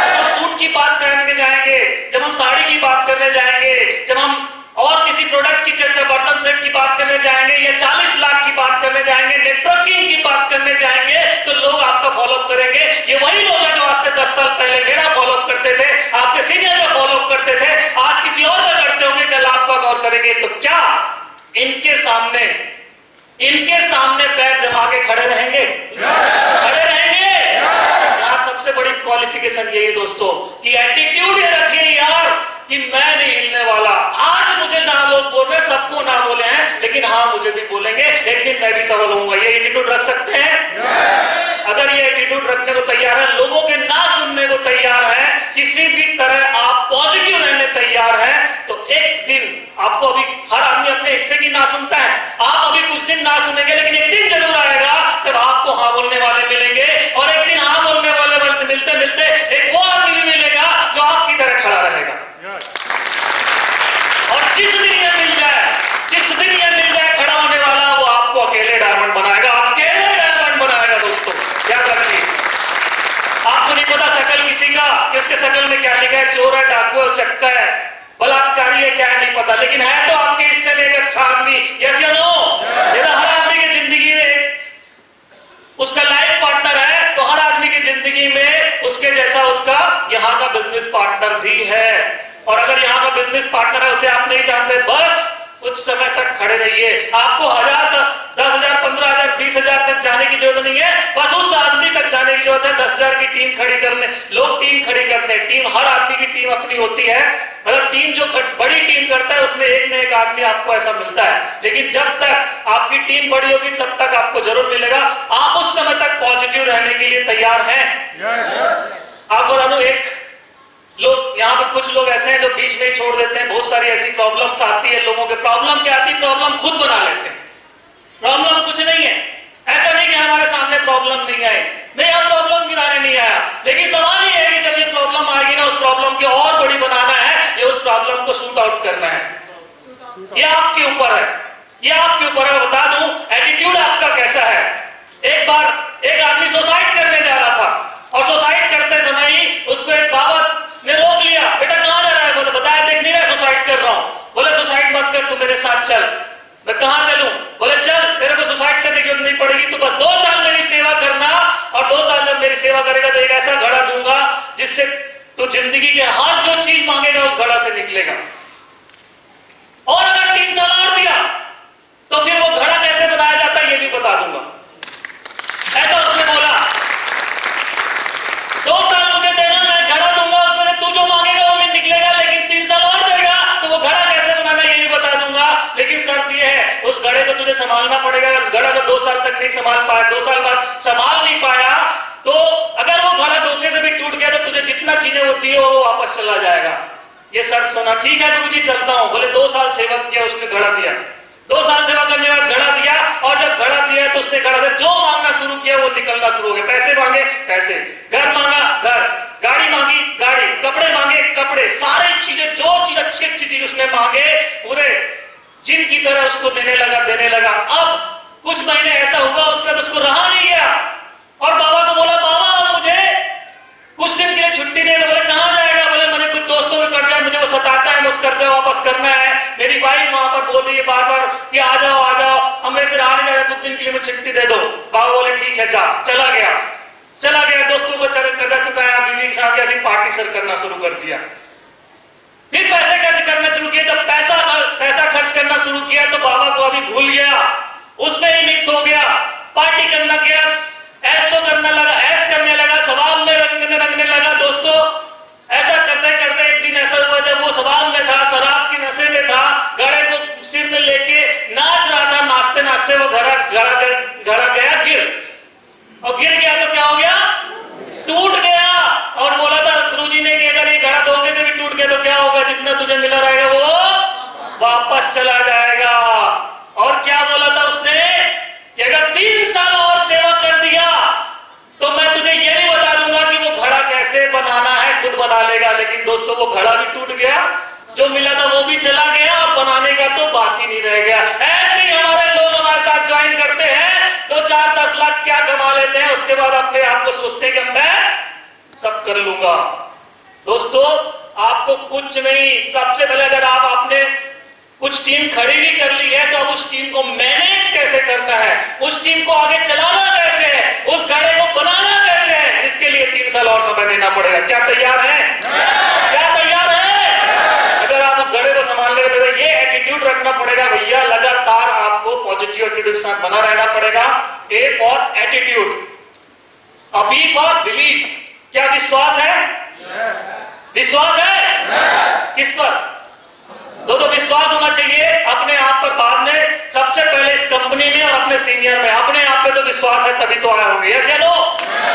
जब हम सूट की बात करने जाएंगे, जब हम साड़ी की बात करने जाएंगे, जब हम और किसी प्रोडक्ट की चर्चा, बर्तन सेट की बात करने जाएंगे, या 40 लाख की बात करने जाएंगे, नेटवर्किंग की बात करने जाएंगे, तो लोग आपका फॉलोअप करेंगे। ये वही लोग हैं जो आज से 10 साल पहले मेरा फॉलोअप करते थे, आपके सीनियर का फॉलोअप करते थे, आज किसी और का करते होंगे, कल आपका गौर करेंगे। तो क्या इनके सामने पैर जमा के खड़े रहेंगे? खड़े रहेंगे? आज सबसे बड़ी क्वालिफिकेशन यही है दोस्तों कि एटीट्यूड ये रखिए यार कि मैं नहीं हिलने वाला। आज मुझे ना लोग बोल रहे, सबको ना बोले हैं, लेकिन हाँ मुझे भी बोलेंगे, एक दिन मैं भी सफल होऊंगा। ये एटीट्यूड रख सकते हैं? अगर ये एटीट्यूड रखने को तैयार है, लोगों के ना सुनने को तैयार है, किसी भी तरह आप पॉजिटिव रहने तैयार है, तो एक दिन आपको, अभी हर आदमी अपने हिस्से की ना सुनता है, आप अभी कुछ दिन ना सुनेंगे, लेकिन एक दिन जरूर आएगा जब आपको हाँ बोलने वाले मिलेंगे, और एक दिन हाँ बोलने वाले मिलते मिलते एक वो आदमी भी मिलेगा जो आपकी तरह खड़ा रहेगा। और जिस दिन ये मिल जाए खड़ा होने वाला, वो आपको अकेले डायमंड बनाएगा, दोस्तों याद रखिए। आपको नहीं पता शकल किसी का कि उसके शकल में क्या लिखा है, चोर है, डाकू है, चक्का है, बलात्कारी है, क्या है नहीं पता, लेकिन है तो आपके हिस्से में एक अच्छा आदमी। यस या नो? हर आदमी की जिंदगी में उसका लाइफ पार्टनर है, तो हर आदमी की जिंदगी में उसके जैसा उसका यहाँ का बिजनेस पार्टनर भी है। और अगर यहाँ का बिजनेस पार्टनर है, उसे आप नहीं जानते, बस कुछ समय तक खड़े रहिए। आपको 1000, 10,000, 15,000, 20,000 तक जाने की जरूरत नहीं है, बस उस आदमी तक जाने की जरूरत है। 10,000 की टीम खड़ी करने, लोग टीम खड़ी करते हैं, टीम, हर आदमी की टीम अपनी होती है, मतलब टीम जो बड़ी टीम करता है उसमें एक न एक आदमी आपको ऐसा मिलता है, लेकिन जब तक आपकी टीम बड़ी होगी तब तक आपको जरूर मिलेगा। आप उस समय तक पॉजिटिव रहने के लिए तैयार हैं? आपको बता दूं, एक लोग यहाँ पे, कुछ लोग ऐसे हैं जो बीच में ही छोड़ देते हैं। बहुत सारी ऐसी प्रॉब्लम्स आती है लोगों के। प्रॉब्लम क्या आती है? प्रॉब्लम खुद बना लेते हैं। प्रॉब्लम कुछ नहीं है, ऐसा नहीं कि हमारे सामने प्रॉब्लम नहीं आए, मैं यहाँ प्रॉब्लम गिनाने नहीं आया, लेकिन सवाल ये है कि जब ये प्रॉब्लम आएगी ना, उस प्रॉब्लम को और बड़ी बनाना है, ये उस प्रॉब्लम को शूट आउट करना है। ये आपके ऊपर है, ये आपके ऊपर है। बता दूं, एटीट्यूड आपका कैसा है। एक बार एक आदमी सुसाइड करने जा रहा था, और सुसाइड करते समय ही उसको एक बाबा ने रोक लिया। बेटा कहां जा रहा है? बोले बताया, देख नहीं रहा सुसाइड कर रहा हूं। बोले सुसाइड मत कर, तू मेरे साथ चल। मैं कहां चलूं? बोले चल, तेरे को सुसाइड करने की जरूरत नहीं पड़ेगी, तू बस 2 साल मेरी सेवा करना, और 2 साल जब मेरी सेवा करेगा तो एक ऐसा घड़ा दूंगा जिससे तू जिंदगी के हर जो चीज मांगेगा उस घड़ा से निकलेगा। और अगर 3 साल और दिया तो फिर वो घड़ा कैसे बनाया जाता है ये भी बता दूंगा। ऐसा उसने बोला, 2 साल मुझे देना, मैं घड़ा दूंगा, उसमें से तू जो मांगेगा वो में निकलेगा, लेकिन 3 साल और देगा तो वो घड़ा कैसे बनाना ये भी बता दूंगा। लेकिन शर्त ये है, उस घड़े को तुझे संभालना पड़ेगा। अगर उस घड़ा को 2 साल तक नहीं संभाल पाया, 2 साल बाद संभाल नहीं पाया, तो अगर वो घड़ा धोखे से भी टूट गया तो तुझे जितना चीजें वो दी हो वो वापस चला जाएगा। ये शर्त सुना। ठीक है गुरुजी, चलता हूं। बोले 2 साल सेवा किया, उसने घड़ा दिया। 2 साल सेवा करने के बाद घड़ा दिया, और जब घड़ा दिया तो उसने घड़ा से जो मांगना शुरू किया वो निकलना शुरू हो गया। पैसे मांगे, पैसे, घर मांगा, घर, गाड़ी मांगी, गाड़ी, कपड़े मांगे, कपड़े, सारी चीजें, जो चीज अच्छी अच्छी चीज उसने मांगे, पूरे जिन की तरह उसको देने लगा। अब कुछ महीने ऐसा हुआ, उसका तो उसको रहा नहीं गया, और बाबा को बोला, बाबा मुझे कुछ दिन के लिए छुट्टी दे दो। बोले कहां जाएगा? बोले मैंने कुछ दोस्तों का कर्जा, मुझे वो सताता है, उस कर्जा वापस करना है। मेरी वाइफ वहां पर बोल रही है बार बार कि आ जाओ, हम ऐसे रहा नहीं जा रहा, कुछ दिन के लिए मुझे छुट्टी दे दो। बाबा बोले ठीक है जा। चला गया, दोस्तों को कर्जा चुकाया, बीवी के साथ अभी पार्टी सर करना शुरू कर दिया। फिर पैसे खर्च करना शुरू किया। जब पैसा खर्च करना शुरू किया तो बाबा को अभी भूल गया, उसमें ही लिप्त हो गया। पार्टी करना गया, ऐसो करने लगा, स्वभाव में रंगने लगा। दोस्तों ऐसा करते करते एक दिन ऐसा हुआ, जब वो स्वभाव में था, शराब की नशे में था, घड़े को सिर में लेके नाच रहा था, नाचते नाचते वो घड़ा गया गिर, और गिर गया तो क्या हो गया? टूट गया। और बोला था गुरुजी ने कि अगर ये घड़ा धोखे से भी टूट गया तो क्या होगा? जितना तुझे मिला रहेगा वो वापस चला जाएगा। और क्या बोला था उसने कि अगर 3 साल और सेवा कर दिया तो मैं तुझे ये नहीं बता दूंगा कि वो घड़ा कैसे बनाना है, खुद बना लेगा। लेकिन दोस्तों वो घड़ा भी टूट गया, जो मिला था वो भी चला गया, और बनाने का तो बात ही नहीं रह गया। ऐसे ही हमारे लोग हमारे साथ ज्वाइन करते हैं, 2-4-10 लाख क्या कमा लेते हैं, उसके बाद अपने आप को सोचते हैं कि मैं सब कर लूंगा। दोस्तों आपको कुछ नहीं, सबसे पहले अगर आपने कुछ टीम खड़ी भी कर ली है तो अब उस टीम को मैनेज कैसे करना है, उस टीम को आगे चलाना कैसे है, उस घड़े को बनाना कैसे है, इसके लिए 3 साल और समय देना पड़ेगा। क्या तैयार है? क्या तैयार है? अगर आप उस घड़े को संभालने के लिए ये एटीट्यूड रखना पड़ेगा भैया, लगातार आपको पॉजिटिव एटीट्यूड के साथ बना रहना पड़ेगा। A for attitude, B for belief. क्या विश्वास है? विश्वास है किस पर? तो विश्वास होना चाहिए अपने आप पर, बाद में सबसे पहले इस कंपनी में और अपने सीनियर में। अपने आप पे तो विश्वास है तभी तो आए होंगे, यस या नो?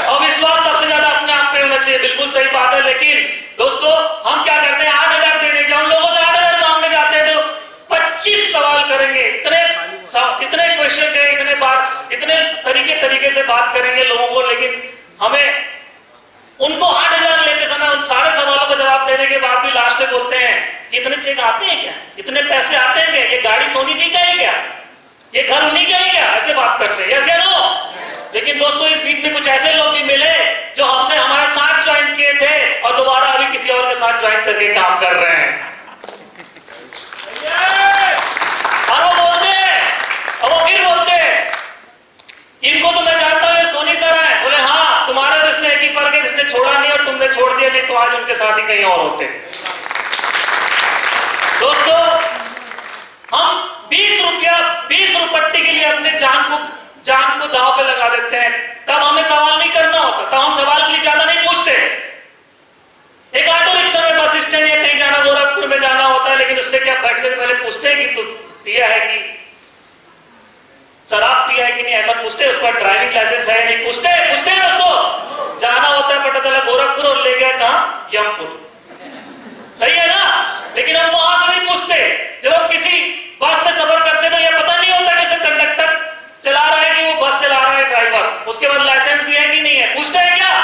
और विश्वास सबसे ज्यादा अपने आप पे होना चाहिए, बिल्कुल सही बात है। लेकिन दोस्तों हम क्या करते हैं, 8,000 देने के हम लोगों से 8,000 मांगने जाते हैं तो 25 सवाल करेंगे, इतने क्वेश्चन करेंगे, इतने बार इतने तरीके से बात करेंगे लोगों को, लेकिन हमें उनको 8,000 लेते समय उन सारे सवालों का जवाब देने के बाद भी लास्ट में बोलते हैं कि इतने चेक आते हैं क्या, इतने पैसे आते हैं क्या, ये गाड़ी सोनी जी का है क्या, ये घर उन्हीं का है क्या, ऐसे बात करते हैं, यस या नो? लेकिन दोस्तों इस बीच में कुछ ऐसे लोग भी मिले जो हमसे हमारे साथ ज्वाइन किए थे और दोबारा अभी किसी और के साथ ज्वाइन करके काम कर रहे हैं, और वो बोलते हैं, और वो फिर बोलते हैं इनको तो मैं जानता हूं ये सोनी सर है। बोले हाँ, तुम्हारे और इसमें एक ही फर्क है, इसने छोड़ा नहीं और तुमने छोड़ दिया, नहीं तो आज उनके साथ ही कहीं और होते। दोस्तों हम 20 रुपट्टी के लिए अपने जान को दांव पे लगा देते हैं, तब हमें सवाल नहीं करना होता, तब हम सवाल के लिए ज्यादा नहीं पूछते। एक ऑटो रिक्शा में, बस स्टैंड या कहीं जाना, गोरखपुर में जाना होता है, लेकिन उससे क्या बैठने से पहले पूछते हैं कि तू पिया है कि शराब पिया है कि नहीं, ऐसा पूछते हैं। उसका ड्राइविंग लाइसेंस है नहीं, पूछते हैं दोस्तों। जाना होता है पता चला गोरखपुर और ले गया कहां, यमपुर, सही है ना? लेकिन हम वहां से नहीं पूछते। जब हम किसी बस में सफर करते तो यह पता नहीं होता कि कंडक्टर चला रहा है कि वो बस चला रहा है ड्राइवर, उसके बाद लाइसेंस भी है कि नहीं है, पूछते हैं क्या?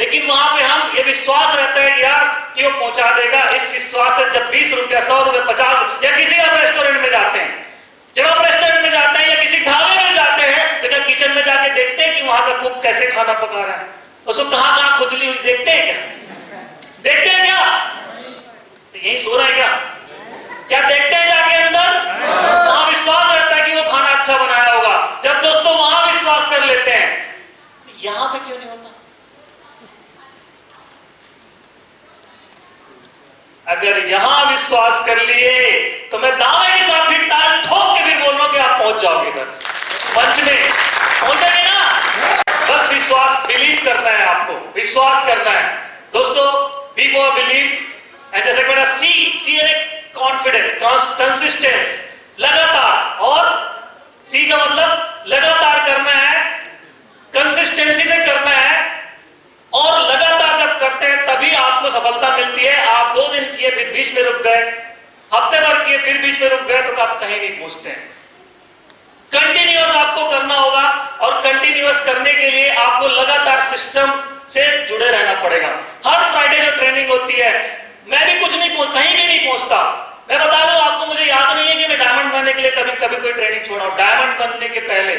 लेकिन वहां पे हम ये विश्वास रहता है कि यार कि वो पहुंचा देगा। इस विश्वास से जब 20 रुपया, 100 रुपये, 50, या किसी आप रेस्टोरेंट में जाते हैं, जब आप रेस्टोरेंट में जाते हैं या किसी ढाबे में जाते हैं तो क्या किचन में जाके देखते हैं कि वहां का कुक कैसे खाना पका रहा है, उसको कहां खुजली हुई देखते हैं क्या? देखते हैं क्या? तो यही सो रहा है क्या देखते हैं जाके अंदर? वहां विश्वास रहता है कि वो खाना अच्छा बनाया होगा। जब दोस्तों वहां विश्वास कर लेते हैं, यहां पे क्यों नहीं होता? अगर यहां विश्वास कर लिए तो मैं दावे के साथ फिर ताल ठोक के फिर बोल रहा हूं कि आप पहुंच जाओगे इधर मंच में, पहुंचेंगे ना? बस विश्वास, बिलीव करना है, आपको विश्वास करना है दोस्तों। बी फॉर बिलीव एंड जैसे कि सी कॉन्फिडेंस, कंसिस्टेंस, लगातार, और सी का मतलब लगातार करना है, कंसिस्टेंसी से करना है, और लगातार जब करते हैं तभी आपको सफलता मिलती है। आप 2 दिन किए फिर बीच में रुक गए, हफ्ते भर किए फिर बीच में रुक गए तो आप कहीं नहीं पहुंचते हैं। कंटिन्यूअस आपको करना होगा, और कंटिन्यूअस करने के लिए आपको लगातार सिस्टम से जुड़े रहना पड़ेगा। हर फ्राइडे जो ट्रेनिंग होती है, मैं भी कहीं भी नहीं पहुंचता। मैं बता दूं आपको, मुझे याद नहीं है कि मैं डायमंड बनने के लिए कभी कोई ट्रेनिंग छोड़ा हूं। डायमंड बनने के पहले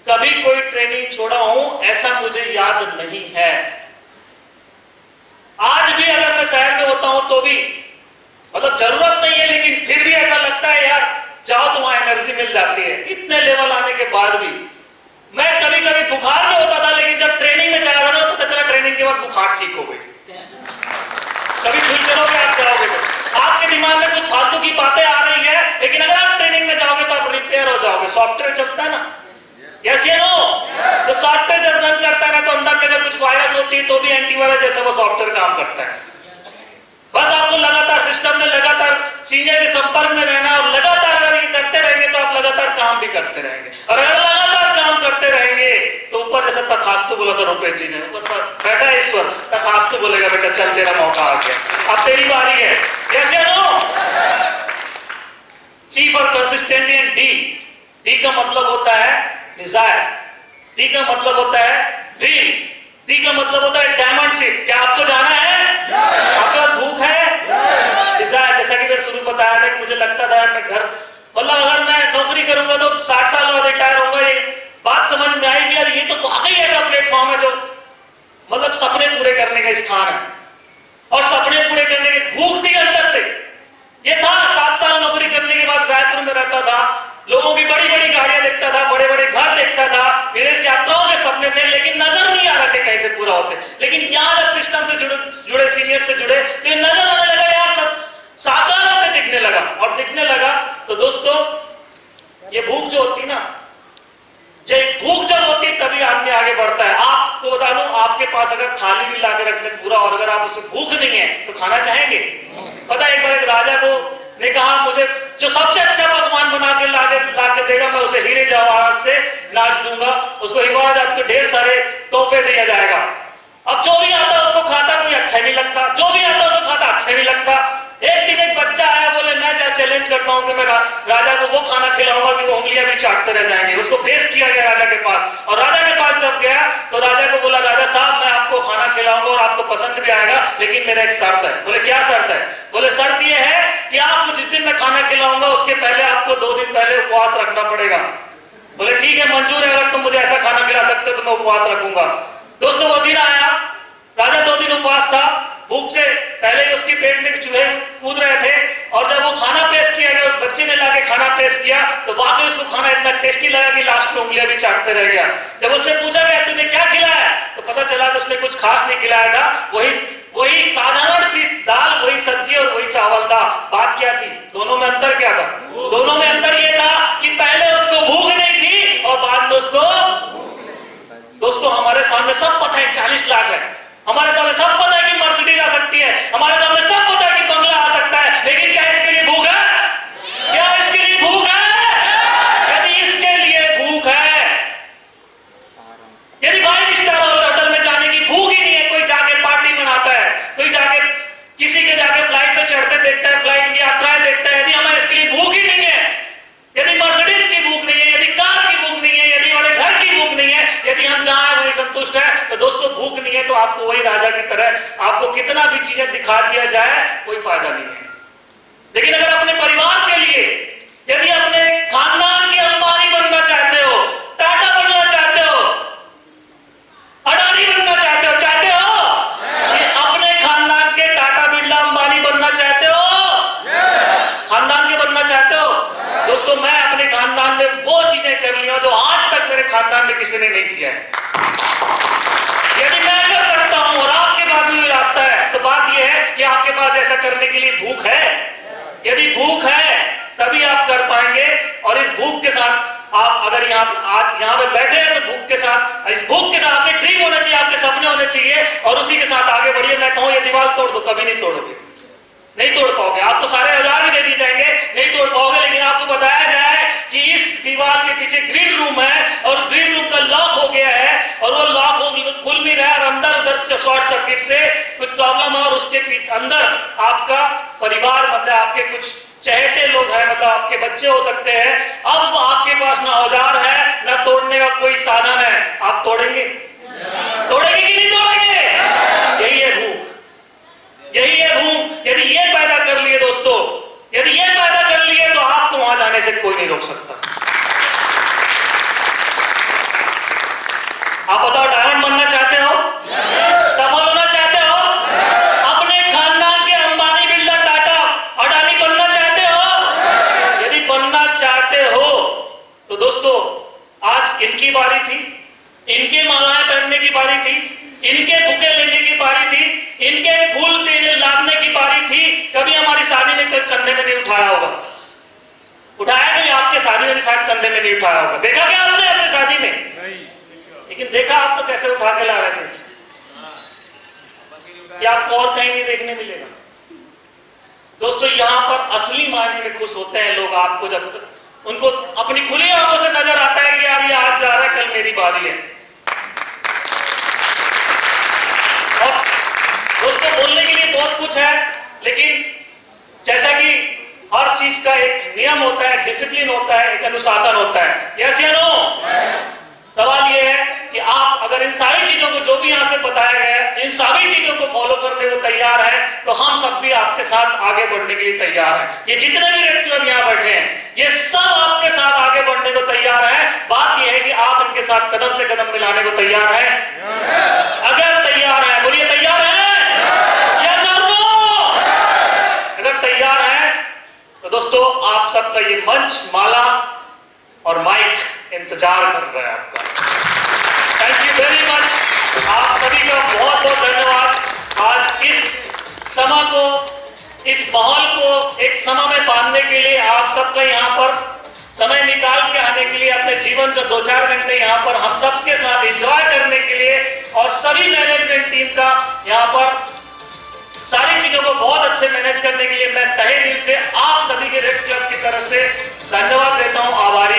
कभी कोई ट्रेनिंग छोड़ा हूं ऐसा मुझे याद नहीं है। आज भी अगर मैं शहर में होता हूं तो भी मतलब जरूरत नहीं है, लेकिन फिर भी ऐसा लगता है यार जाओ तो वहां एनर्जी मिल जाती है। इतने लेवल आने के बाद भी मैं कभी बुखार में होता था, लेकिन जब ट्रेनिंग में जाया था तो पता चला ट्रेनिंग के बाद बुखार ठीक हो गई। कभी भूल करोगे आप जाओगे तो आपके दिमाग में कुछ फालतू की बातें आ रही है, लेकिन अगर आप ट्रेनिंग में जाओगे तो आप रिपेयर हो जाओगे। सॉफ्टवेयर चलता है ना, यस या नो? तो सॉफ्टवेयर जब रन करता है ना तो अंदर में अगर कुछ वायरस होती है तो भी एंटीवायरस जैसा वो सॉफ्टवेयर काम करता है। बस आपको लगातार सिस्टम में, लगातार सीनियर के संपर्क में रहना, और लगातार अगर ये करते रहेंगे तो आप लगातार काम भी करते रहेंगे। और अगर लगातार काम करते रहेंगे तो ऊपर जैसा तथास्तु बोला था रुपेश जी ने, बस बैठा ईश्वर तथास्तु बोलेगा, बेटा चल तेरा मौका आ गया, अब तेरी बारी है, यस या no? C for consistency and D का मतलब होता है डिजायर, डी का मतलब होता है ड्रीम, डी का मतलब होता है डायमंड शिप। क्या आपको जाना है? आपके पास भूख है? डिजायर, जैसा कि मैंने शुरू बताया था कि मुझे लगता था मैं घर, मतलब अगर मैं नौकरी करूंगा तो 60 साल बाद रिटायर होऊंगा। ये बात समझ में आई कि यार ये तो वाकई ऐसा प्लेटफॉर्म है जो मतलब सपने पूरे करने का स्थान है, और सपने पूरे करने की भूख थी अंदर से। ये था 7 साल नौकरी करने के बाद रायपुर में रहता था, लोगों की बड़ी बड़ी गाड़ियां देखता था, बड़े बड़े घर देखता था, विदेश यात्राओं के सपने थे, लेकिन नजर नहीं आ रहे थे कैसे पूरा होते। लेकिन यहाँ जब सिस्टम से जुड़े सीनियर से जुड़े तो ये नजर आने लगा, यार सब साकार होते दिखने लगा, और दिखने लगा तो दोस्तों ये भूख जो होती ना, भूख जब होती तभी आदमी आगे बढ़ता है। आपको बता दूं, आप आपके पास अगर थाली भी ला के रख दें पूरा, और अगर आप उसमें भूख नहीं है तो खाना चाहेंगे? पता है, एक बार एक राजा को ने कहा मुझे जो सबसे अच्छा पकवान बना के ला के देगा मैं उसे हीरे जवाहरात से नाच दूंगा, उसको हिफाजत के ढेर सारे तोहफे दिया जाएगा। अब जो भी आता उसको खाता कोई अच्छा नहीं लगता, जो भी आता उसको खाता अच्छा नहीं लगता। एक दिन एक बच्चा आया, बोले मैं चैलेंज करता हूं कि मैं राजा को वो खाना खिलाऊंगा कि वो उंगलियां भी चाटते रह जाएंगे। उसको पेश किया गया राजा के पास, और राजा के पास जब गया तो राजा को बोला, राजा साहब मैं आपको खाना खिलाऊंगा और आपको पसंद भी आएगा, लेकिन मेरा एक शर्त है। बोले क्या शर्त है? बोले शर्त ये है कि आपको जिस दिन मैं खाना खिलाऊंगा उसके पहले आपको 2 दिन पहले उपवास रखना पड़ेगा। बोले ठीक है, मंजूर है, अगर तुम मुझे ऐसा खाना खिला सकते हो तो मैं उपवास रखूंगा। दोस्तों वो दिन आया, राजा 2 दिन उपवास था, भूख से पहले ही उसके पेट में चूहे कूद रहे थे, और जब वो खाना पेश किया गया, उस बच्चे ने लाके खाना पेश किया तो वाकई उसको खाना इतना टेस्टी लगा कि लास्ट में उंगलियां भी चाटते रह गया। जब उससे पूछा गया तूने क्या खिलाया, तो पता चला कि उसने कुछ खास नहीं खिलाया था, वही साधारण सी दाल, वही सब्जी और वही चावल था। बात क्या थी? दोनों में अंतर क्या था? दोनों में अंतर यह था कि पहले उसको भूख नहीं थी और बाद में उसको। दोस्तों हमारे सामने सब पता है 40 लाख है, हमारे सामने सब पता है कि मर्सिडीज आ सकती है, हमारे सामने सब पता है कि बंगला आ सकता है, लेकिन क्या इसके लिए भूख है? क्या इसके लिए भूख है? यदि इसके लिए भूख है, यदि 5 स्टार होटल में जाने की भूख ही नहीं है, कोई जाके पार्टी मनाता है, कोई जाके किसी के जाके फ्लाइट में चढ़ते देखता है, फ्लाइट की यात्राएं देखता है, यदि हमें इसके लिए भूख ही नहीं है, यदि मर्सिडीज की भूख नहीं है, यदि कार की भूख नहीं है, यदि हमारे घर की भूख नहीं है, यदि हम जहां वही संतुष्ट है, तो दोस्तों भूख नहीं है तो आपको वही राजा की तरह आपको कितना भी चीजें दिखा दिया जाए कोई फायदा नहीं है। लेकिन अगर अपने परिवार के लिए, यदि अपने खानदान के अंबानी बनना चाहते हो, टाटा बनना चाहते हो, अडानी बनना चाहते हो अपने खानदान के टाटा बिरला अंबानी बनना चाहते हो, खानदान के बनना चाहते हो, दोस्तों मैं अपने खानदान में वो चीजें कर लिया जो आज तक मेरे खानदान में किसी ने नहीं किया है। यदि मैं कर सकता हूं और आपके पास भी रास्ता है, तो बात यह है कि आपके पास ऐसा करने के लिए भूख है। यदि भूख है तभी आप कर पाएंगे, और इस भूख के साथ आप अगर यहाँ पे बैठे हैं तो भूख के साथ, इस भूख के साथ आपके ड्रीम होना चाहिए, आपके सपने होने चाहिए, और उसी के साथ आगे बढ़िए। मैं कहूं ये दीवार तोड़ दो, कभी नहीं तोड़ोगे, नहीं तोड़ पाओगे। आपको सारे औजार भी दे दिए जाएंगे, नहीं तोड़ पाओगे, लेकिन आपको बताया जाए कि इस दीवार के पीछे ग्रीन रूम है और ग्रीन रूम का लॉक हो गया है, और वो लॉक खुल नहीं रहा है, और अंदर उधर से शॉर्ट सर्किट से कुछ प्रॉब्लम है, और उसके अंदर आपका परिवार, मतलब आपके कुछ चहेते लोग हैं, मतलब आपके बच्चे हो सकते हैं। अब आपके पास ना औजार है ना तोड़ने का कोई साधन है, आप तोड़ेंगे? तोड़ेंगे कि नहीं तोड़ेंगे? यही है भूख, यही है भूख। यदि ये पैदा कर लिए दोस्तों, यदि ये पैदा कर लिए तो आपको वहां जाने से कोई नहीं रोक सकता। आप बताओ, डायमंड बनना चाहते हो? सफल होना चाहते हो? अपने खानदान के अंबानी बिरला टाटा अडानी बनना चाहते हो? यदि बनना चाहते हो तो दोस्तों आज इनकी बारी थी, इनके मालाएं पहनने की बारी थी, इनके बुके लेने की बारी थी, इनके फूल से इन्हें लादने की बारी थी। कभी हमारी शादी में कंधे में नहीं उठाया होगा, उठाया कभी? आपके शादी में भी शायद कंधे में नहीं उठाया होगा। देखा क्या आपने अपनी शादी में? लेकिन देखा आप लोग कैसे उठा के ला रहे थे, ये आपको और कहीं नहीं देखने मिलेगा। दोस्तों यहां पर असली मायने में खुश होते हैं लोग, आपको जब तक उनको अपनी खुली आंखों से नजर आता है कि यार ये आज जा रहा है, कल मेरी बारी है। और दोस्तों बोलने के लिए बहुत कुछ है, लेकिन जैसा कि हर चीज का एक नियम होता है, डिसिप्लिन होता है, एक अनुशासन होता है। यस या नो? सवाल यह है कि आप अगर इन सारी चीजों को, जो भी यहां से बताया गया है, इन सारी चीजों को फॉलो करने को तैयार है, तो हम सब भी आपके साथ आगे बढ़ने के लिए तैयार हैं। ये जितने भी रेड क्लब यहां बैठे हैं, ये सब आपके साथ आगे बढ़ने को तैयार है। बात यह है कि आप इनके साथ कदम से कदम मिलाने को तैयार हैं? अगर तैयार है, बोलिए तैयार है? यस और नो? अगर तैयार है तो दोस्तों आप सबका ये मंच, माला और माइक इंतजार कर रहा है आपका। Thank you very much. आप सभी का बहुत बहुत धन्यवाद। आज इस समय को, इस माहौल को एक समय में बांधने के लिए, आप सबका यहाँ पर समय निकाल के आने के लिए, अपने जीवन का 2-4 घंटे यहाँ पर हम सबके साथ एंजॉय करने के लिए और सभी मैनेजमेंट टीम का यहाँ पर सारी चीजों को बहुत अच्छे मैनेज करने के लिए मैं तहे दिल से आप सभी के रेड क्लब की तरफ से धन्यवाद देता हूँ, आभार